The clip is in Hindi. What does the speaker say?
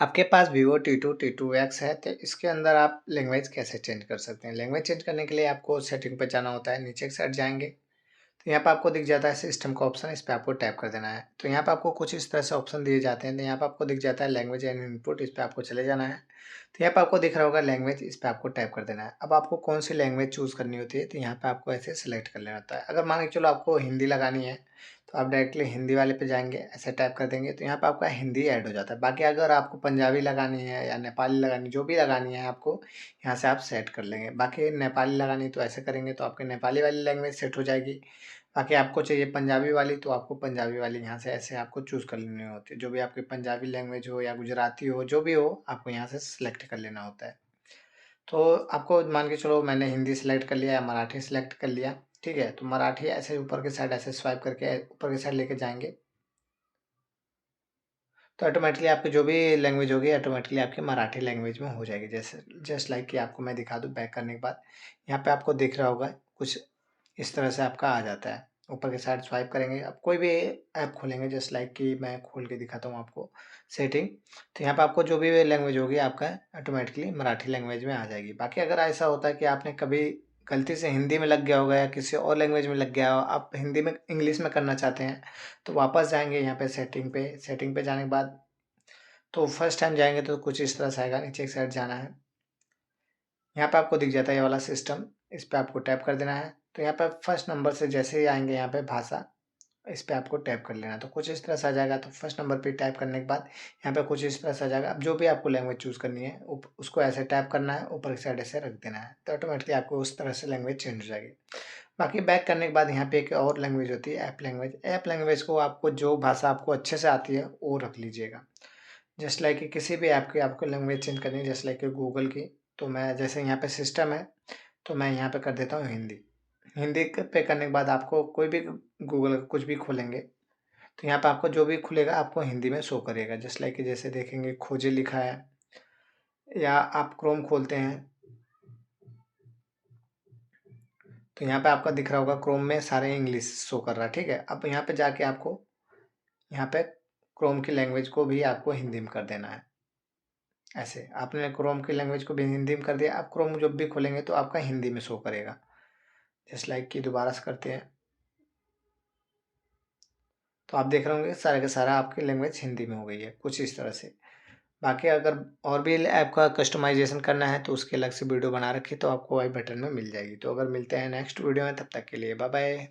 आपके पास Vivo T2X है तो इसके अंदर आप लैंग्वेज कैसे चेंज कर सकते हैं? लैंग्वेज चेंज करने के लिए आपको सेटिंग पे जाना होता है, नीचे की साइड जाएँगे, तो यहाँ पे आपको दिख जाता है सिस्टम का ऑप्शन, इस पे आपको टैप कर देना है। तो यहाँ पे आपको कुछ इस तरह से ऑप्शन दिए जाते हैं, तो यहाँ पे आपको दिख जाता है लैंग्वेज एंड इनपुट, इस पे आपको चले जाना है। तो यहाँ पे आपको दिख रहा होगा लैंग्वेज, इस पे आपको टैप कर देना है। अब आपको कौन सी लैंग्वेज चूज़ करनी होती है, तो यहाँ पे आपको ऐसे सेलेक्ट कर लेना होता है। अगर मान के चलो आपको हिंदी लगानी है, तो आप डायरेक्टली हिंदी वाले पे जाएँगे, ऐसे टैप कर देंगे, तो यहाँ पे आपका हिंदी ऐड हो जाता है। बाकी अगर आपको पंजाबी लगानी है या नेपाली लगानी, जो भी लगानी है आपको, यहाँ से आप सेट कर लेंगे। बाकी नेपाली लगानी तो ऐसे करेंगे तो आपकी नेपाली वाली लैंग्वेज सेट हो जाएगी। बाकी आपको चाहिए पंजाबी वाली तो आपको पंजाबी वाली यहाँ से ऐसे आपको चूज़ कर लेनी होती है। जो भी आपकी पंजाबी लैंग्वेज हो या गुजराती हो, जो भी हो, आपको यहाँ से सेलेक्ट कर लेना होता है। तो आपको मान के चलो मैंने हिंदी सेलेक्ट कर लिया या मराठी सेलेक्ट कर लिया, ठीक है? तो मराठी ऐसे ऊपर की साइड ऐसे स्वाइप करके ऊपर की साइड लेके जाएँगे, तो ऑटोमेटिकली आपकी जो भी लैंग्वेज होगी ऑटोमेटिकली आपकी मराठी लैंग्वेज में हो जाएगी। जैसे जस्ट लाइक कि आपको मैं दिखा दूँ बैक करने के बाद, यहाँ पे आपको दिख रहा होगा कुछ इस तरह से आपका आ जाता है। ऊपर की साइड स्वाइप करेंगे, आप कोई भी ऐप खोलेंगे जस्ट लाइक कि मैं खोल के दिखाता हूँ आपको सेटिंग, तो यहाँ पे आपको जो भी लैंग्वेज होगी आपका ऑटोमेटिकली मराठी लैंग्वेज में आ जाएगी। बाकी अगर ऐसा होता है कि आपने कभी गलती से हिंदी में लग गया होगा या किसी और लैंग्वेज में लग गया हो, आप हिंदी में इंग्लिश में करना चाहते हैं, तो वापस जाएँगे यहाँ पे सेटिंग पे जाने के बाद तो फर्स्ट टाइम जाएँगे तो कुछ इस तरह से आएगा, नीचे की साइड जाना है। यहाँ पे आपको दिख जाता है ये वाला सिस्टम, इस पे आपको टैप कर देना है। तो यहाँ पे फर्स्ट नंबर से जैसे ही आएँगे यहाँ पे भाषा, इस पे आपको टैप कर लेना है। तो कुछ इस तरह से आ जाएगा, तो फर्स्ट नंबर पे टैप करने के बाद यहाँ पे कुछ इस तरह से आ जाएगा। अब जो भी आपको लैंग्वेज चूज़ करनी है उसको ऐसे टैप करना है, ऊपर की साइड ऐसे रख देना है, तो ऑटोमेटिकली आपको उस तरह से लैंग्वेज चेंज हो जाएगी। बाकी बैक करने के बाद यहाँ पे एक और लैंग्वेज होती है ऐप लैंग्वेज। ऐप लैंग्वेज को आपको जो भाषा आपको अच्छे से आती है, वो रख लीजिएगा। जस्ट लाइक कि किसी भी ऐप की आपको लैंग्वेज चेंज करनी है जस्ट लाइक कि गूगल की, तो मैं जैसे यहाँ पे सिस्टम है, तो मैं यहाँ पे कर देता हूँ हिंदी। हिंदी पे करने के बाद आपको कोई भी गूगल कुछ भी खोलेंगे, तो यहाँ पे आपको जो भी खुलेगा आपको हिंदी में शो करेगा। जस्ट लाइक कि जैसे देखेंगे खोजे लिखा है या आप क्रोम खोलते हैं, तो यहाँ पे आपका दिख रहा होगा क्रोम में सारे इंग्लिश शो कर रहा है, ठीक है? अब यहाँ पे जाके आपको यहाँ पे क्रोम की लैंग्वेज को भी आपको हिंदी में कर देना है। ऐसे आपने क्रोम की लैंग्वेज को भी हिंदी में कर दिया, आप क्रोम जब भी खोलेंगे तो आपका हिंदी में शो करेगा। जस्ट लाइक कि दोबारा से करते हैं, तो आप देख रहे होंगे सारा का सारा आपकी लैंग्वेज हिंदी में हो गई है, कुछ इस तरह से। बाकी अगर और भी ऐप का कस्टमाइज़ेशन करना है तो उसकी अलग से वीडियो बना रखी है, तो आपको आई बटन में मिल जाएगी। तो अगर मिलते हैं नेक्स्ट वीडियो में, तब तक के लिए बाय बाय।